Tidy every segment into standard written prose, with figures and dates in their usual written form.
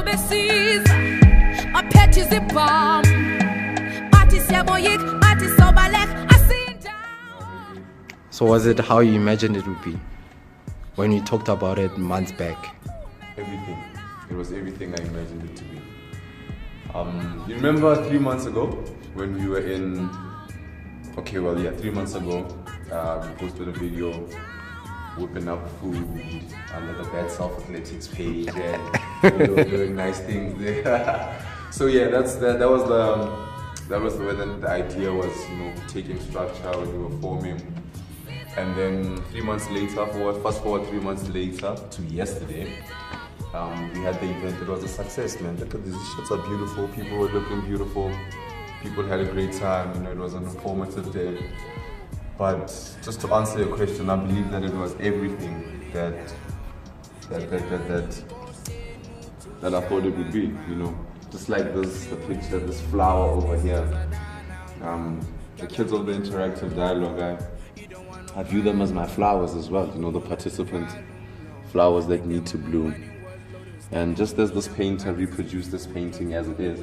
My pet is a bomb. So was it how you imagined it would be when we talked about it months back? Everything. It was everything I imagined it to be. You remember 3 months ago when we were in... 3 months ago, we posted a video whipping up food under the Bad Self-Athletics page and doing nice things there. So yeah, that was where the idea was, taking structure when we were forming. And then 3 months later, fast forward 3 months later to yesterday, we had the event. It was a success, man. Look at these shots are beautiful. People were looking beautiful. People had a great time. It was an informative day. But just to answer your question, I believe that it was everything that I thought it would be. Just like this, the picture, this flower over here. The kids of the interactive dialogue, I view them as my flowers as well. The participant flowers that need to bloom. And just as this painter reproduced this painting as it is,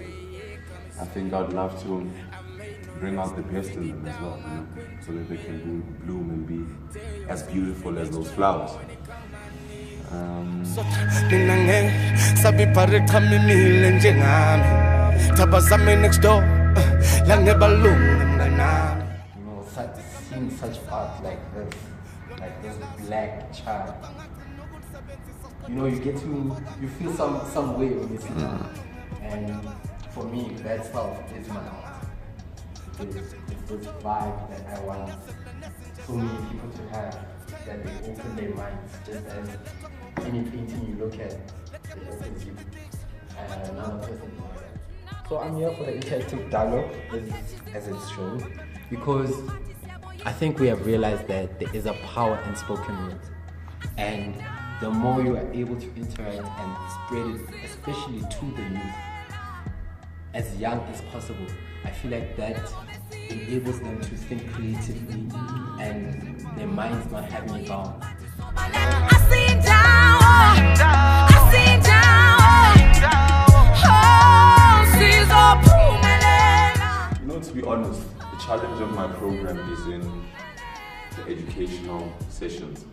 I think I'd love to bring out the best in them as well, so that they can bloom and be as beautiful as those flowers. Seeing such art like this black child, you feel some way when you see that. And for me, that self is my art. It's this vibe that I want so many people to have, that they open their minds, just as any painting you look at, it opens you. Another person. So I'm here for the interactive dialogue, as it's shown, because I think we have realized that there is a power in spoken words, and the more you are able to interact and spread it, especially to the youth, as young as possible, I feel like that enables them to think creatively and their minds not having a bound. To be honest, the challenge of my program is in the educational sessions.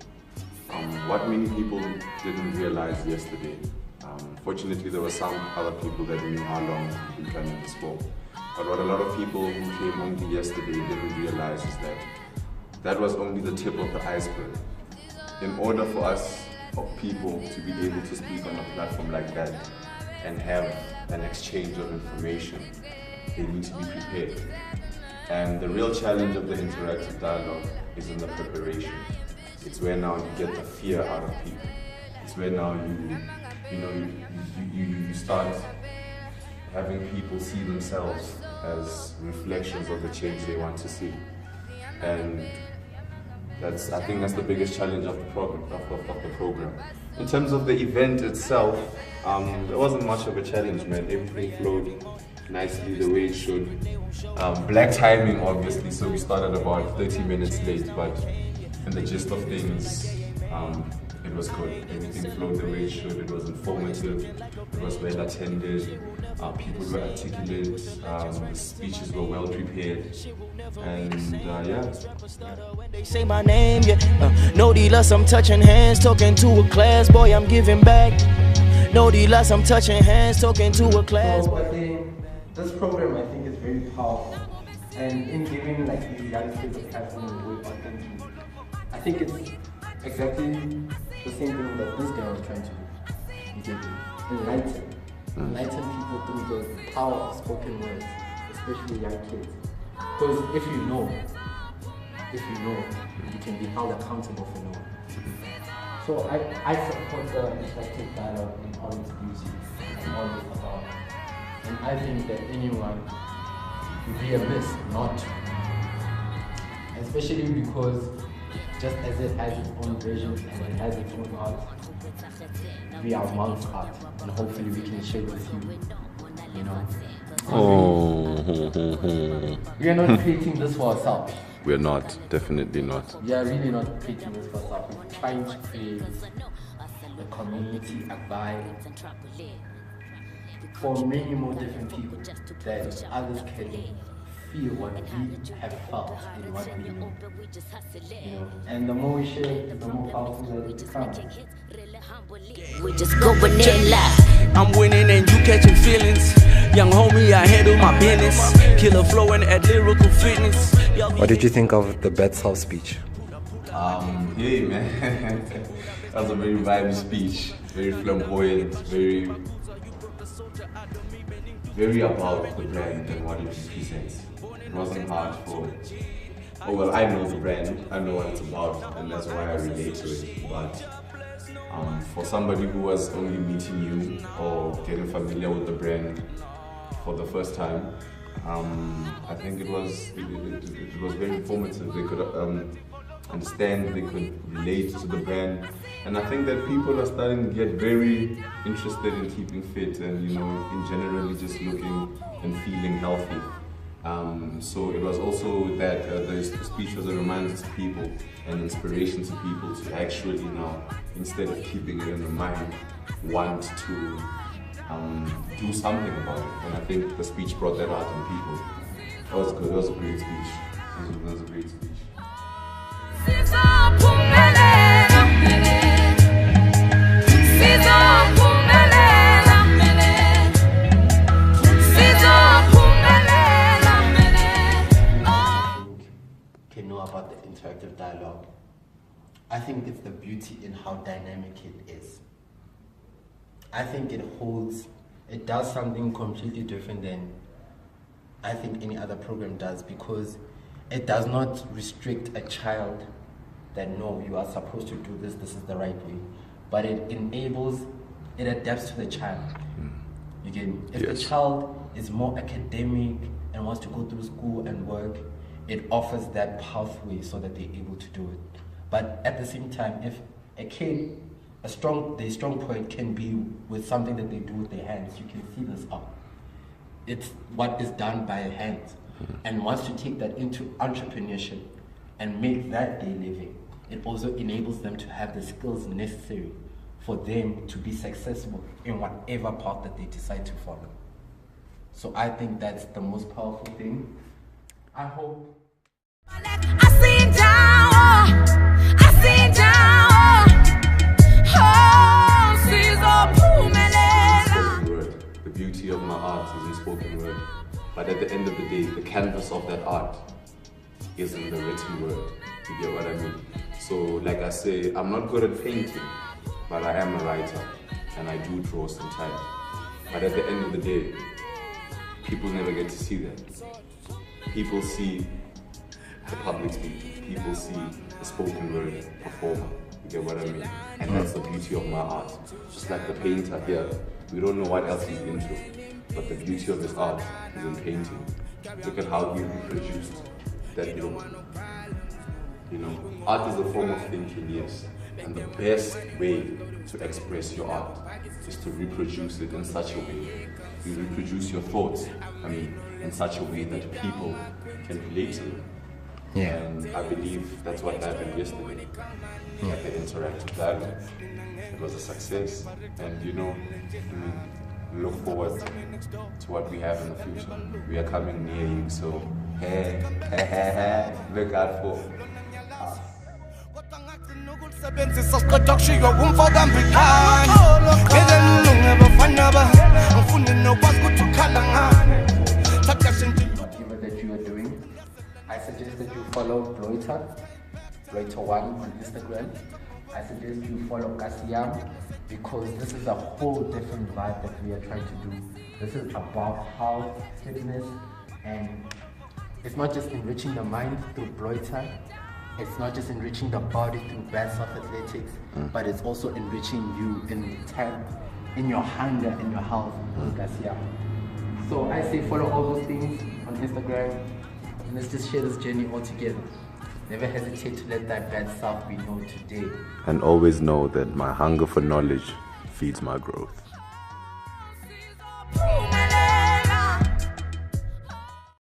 What many people didn't realize yesterday, fortunately there were some other people that knew how long we've been planning this for, but what a lot of people who came only yesterday didn't realize is that was only the tip of the iceberg. In order for us, for people to be able to speak on a platform like that and have an exchange of information, they need to be prepared. And the real challenge of the interactive dialogue is in the preparation. It's where now you get the fear out of people. It's where now you start having people see themselves as reflections of the change they want to see. And I think that's the biggest challenge of the program. In terms of the event itself, there wasn't much of a challenge, man. Everything flowed nicely the way it should. Black timing, obviously, so we started about 30 minutes late, but in the gist of things, it was good. Everything flowed the way it should. It was informative, it was well attended, people were articulate, the speeches were well prepared, and They say my name, no dealers, I'm touching hands, talking to a class, boy, I'm giving back. No dealers, I'm touching hands, talking to a class. So I think this program, I think, is very powerful, and in giving these young kids a platform and way authentic, I think it's exactly the same thing that this guy was trying to do. Enlighten people through the power of spoken words, especially young kids. Because if you know, you can be held accountable for knowing. So I support the interactive dialogue in all its beauty and all its about. And I think that anyone would be amiss not to. Especially because just as it has its own vision and it has its own art, we are amongst art, and hopefully we can share with you, We are not creating this for ourselves. we're not, definitely not. We are really not creating this for ourselves. We're trying to create a community, a vibe, for many more different people, that others can feel what we have felt in what we know. You know, and the more we share, the more powerful that it becomes. We just going in live. I'm winning and you catching feelings. Young homie, I handle my business. Killer flowing at lyrical fitness. What did you think of the Bad Self speech? Hey man, that was a very vibey speech, very flamboyant, very about the brand and what it represents. It wasn't hard for, oh well, I know the brand, I know what it's about, and that's why I relate to it. But for somebody who was only meeting you or getting familiar with the brand for the first time, I think it was very informative. They could understand, they could relate to the brand, and I think that people are starting to get very interested in keeping fit and, you know, in generally just looking and feeling healthy. So it was also that the speech was a reminder to people and inspiration to people to actually now, instead of keeping it in the mind, want to do something about it. And I think the speech brought that out in people. That was good. That was a great speech. That was a great speech. Can know about the interactive dialogue. I think it's the beauty in how dynamic it is. I think it does something completely different than I think any other program does, because it does not restrict a child that no, you are supposed to do this is the right way, but it adapts to the child. Again, if the child is more academic and wants to go through school and work, it offers that pathway so that they're able to do it. But at the same time, if a kid, their strong point can be with something that they do with their hands. You can see this up. It's what is done by hands, and wants to take that into entrepreneurship and make that their living. It also enables them to have the skills necessary for them to be successful in whatever path that they decide to follow. So I think that's the most powerful thing. I hope. The beauty of my art is in spoken word. But at the end of the day, the canvas of that art is in the written word. You get what I mean? So like I say, I'm not good at painting, but I am a writer and I do draw sometimes. But at the end of the day, people never get to see that. People see the public speaking, people see the spoken word performer. You get what I mean? And that's the beauty of my art. Just like the painter here, we don't know what else he's into, but the beauty of his art is in painting. Look at how he reproduced that look. You know, art is a form of thinking, yes, and the best way to express your art is to reproduce it in such a way. You reproduce your thoughts, in such a way that people can relate to them. Yeah. And I believe that's what happened yesterday at the interactive dialogue. It was a success, and you know, look forward to what we have in the future. We are coming near you, so look out for us. Whatever that you are doing, I suggest that you follow Bloiter1 on Instagram. I suggest you follow Kasiam, because this is a whole different vibe that we are trying to do. This is about health, fitness, and it's not just enriching the mind through Bloiter. It's not just enriching the body through Bad Self Athletics, but it's also enriching you in your hunger and your health through Kasiam. So I say follow all those things on Instagram, and let's just share this journey all together. Never hesitate to let that bad self be known today. And always know that my hunger for knowledge feeds my growth.